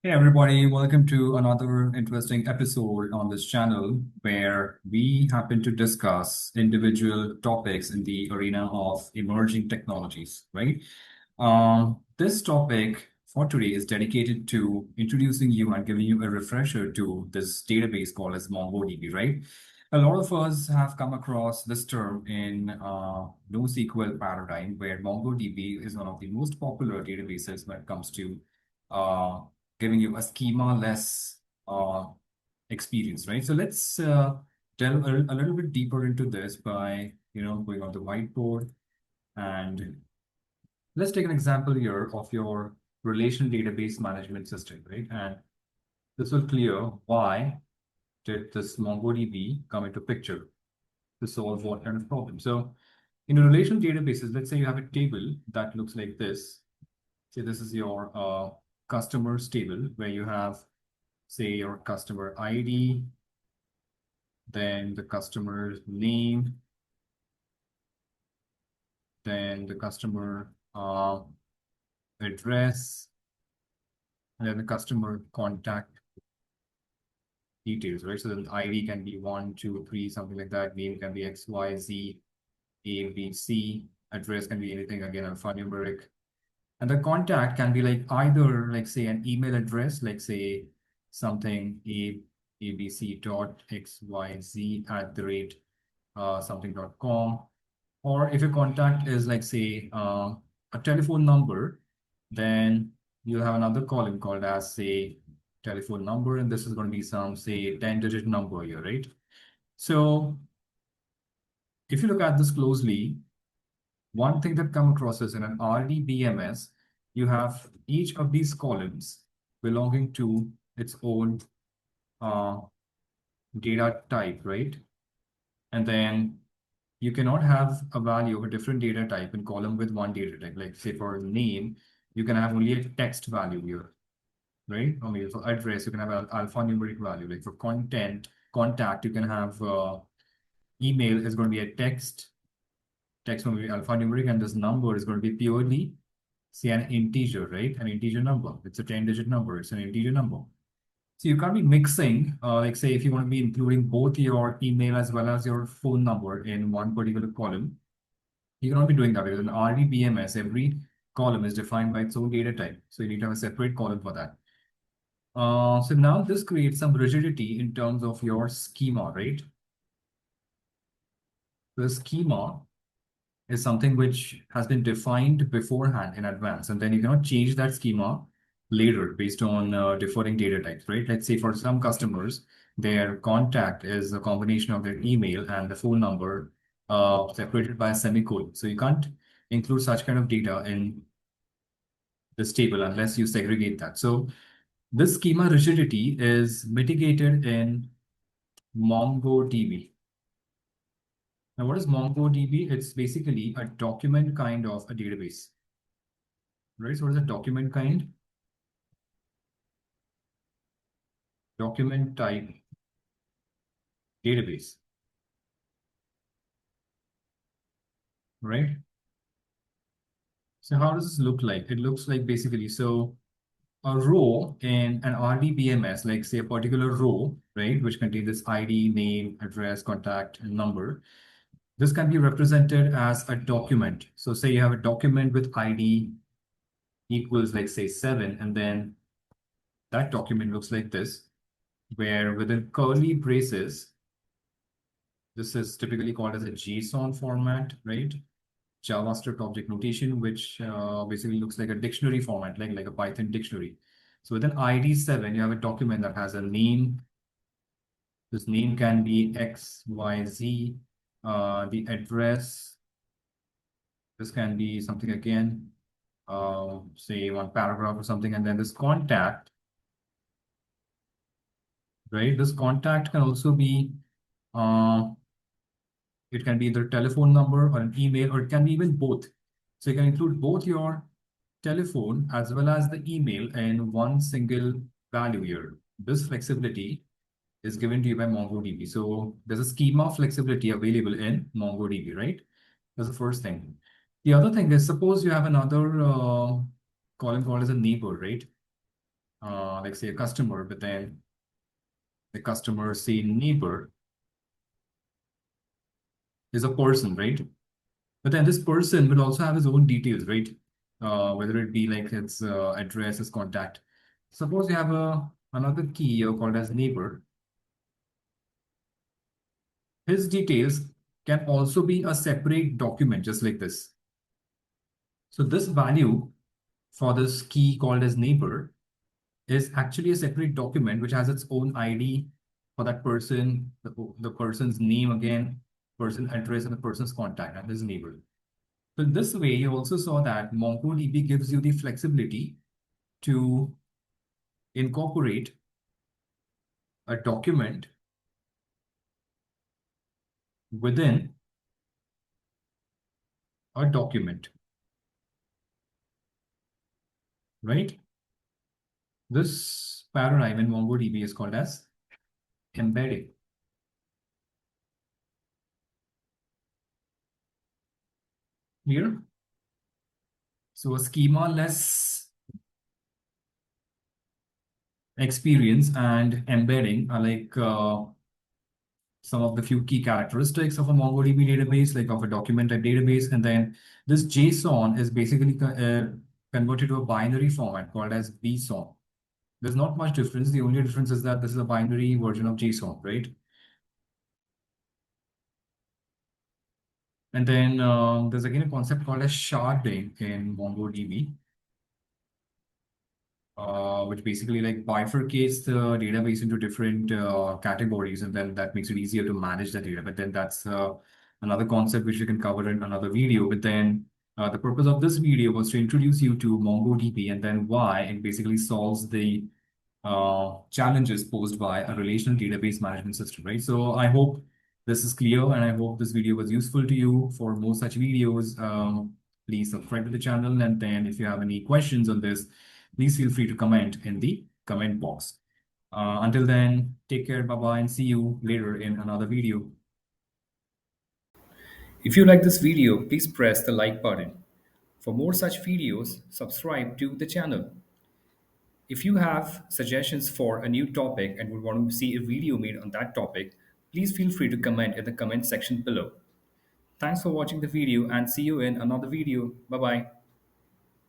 Hey everybody, welcome to another interesting episode on this channel where we happen to discuss individual topics in the arena of emerging technologies, right? This topic for today is dedicated to introducing you and giving you a refresher to this database called as MongoDB, right? A lot of us have come across this term in NoSQL paradigm, where MongoDB is one of the most popular databases when it comes to uh, giving you a schema-less uh, experience, right? So let's delve a little bit deeper into this by, going on the whiteboard, and let's take an example here of your relational database management system, right? And this will clear why did this MongoDB come into picture to solve what kind of problem. So in a relational databases, let's say you have a table that looks like this. Say this is your customers table where you have, say, your customer ID, then the customer's name, then the customer address, and then the customer contact details, right? So the ID can be 1, 2, 3, something like that. Name can be X, Y, Z, A, B, C. Address can be anything, again, alphanumeric. And the contact can be like either, like, say, an email address, like, say, something abc.xyz @something.com. Or if your contact is, like, say, a telephone number, then you have another column called as, say, telephone number, and this is going to be some, say, 10-digit number here, right? So if you look at this closely, one thing that come across is in an RDBMS, you have each of these columns belonging to its own uh, data type, right? And then you cannot have a value of a different data type in column with one data type. Like, say, for name, you can have only a text value here, right? Or maybe for address, you can have an alphanumeric value. Like for contact, you can have email is going to be a text will be alphanumeric, and this number is going to be purely, say, an integer, right? An integer number. It's a 10-digit number. It's an integer number. So you can't be mixing, like, say, if you want to be including both your email as well as your phone number in one particular column, you cannot be doing that because in RDBMS, every column is defined by its own data type. So you need to have a separate column for that. So now this creates some rigidity in terms of your schema, right? The schema is something which has been defined beforehand in advance, and then you cannot change that schema later based on differing data types, right? Let's say for some customers, their contact is a combination of their email and the phone number separated by a semicolon. So you can't include such kind of data in this table unless you segregate that. So this schema rigidity is mitigated in MongoDB. Now, what is MongoDB? It's basically a document kind of a database, right? So what is a document kind? Document type database, right? So how does this look like? It looks like basically, so a row in an RDBMS, like, say, a particular row, right, which contains this ID, name, address, contact, and number. This can be represented as a document. So say you have a document with ID equals, like, say, 7, and then that document looks like this, where within curly braces, this is typically called as a JSON format, right? JavaScript object notation, which basically looks like a dictionary format, like a Python dictionary. So within ID7, you have a document that has a name. This name can be X, Y, Z. The address, this can be something again, say one paragraph or something. And then this contact, right? This contact can also be, uh, it can be either telephone number or an email, or it can be even both. So you can include both your telephone as well as the email in one single value here. This flexibility is given to you by MongoDB. So there's a schema flexibility available in MongoDB, right? That's the first thing. The other thing is, suppose you have another column called as a neighbor, right? Like say a customer, but then the customer say neighbor is a person, right? But then this person will also have his own details, right? Whether it be like its address, his contact. Suppose you have another key here called as neighbor. His details can also be a separate document, just like this. So this value for this key called as neighbor is actually a separate document which has its own ID for that person, the person's name again, person address, and the person's contact, and his neighbor. So in this way, you also saw that MongoDB gives you the flexibility to incorporate a document within a document, right? This paradigm in MongoDB is called as embedding. Clear? So a schema-less experience and embedding are like some of the few key characteristics of a MongoDB database, like of a document type database. And then this JSON is basically converted to a binary format called as BSON. There's not much difference. The only difference is that this is a binary version of JSON, right? And then there's again a concept called as sharding in MongoDB, which basically like bifurcates the database into different categories, and then that makes it easier to manage the data. But then that's another concept which we can cover in another video. But then the purpose of this video was to introduce you to MongoDB and then why it basically solves the challenges posed by a relational database management system, right? So I hope this is clear, and I hope this video was useful to you. For more such videos, please subscribe to the channel. And then if you have any questions on this, please feel free to comment in the comment box. Until then, take care, bye-bye, and see you later in another video. If you like this video, please press the like button. For more such videos, subscribe to the channel. If you have suggestions for a new topic and would want to see a video made on that topic, please feel free to comment in the comment section below. Thanks for watching the video and see you in another video. Bye bye.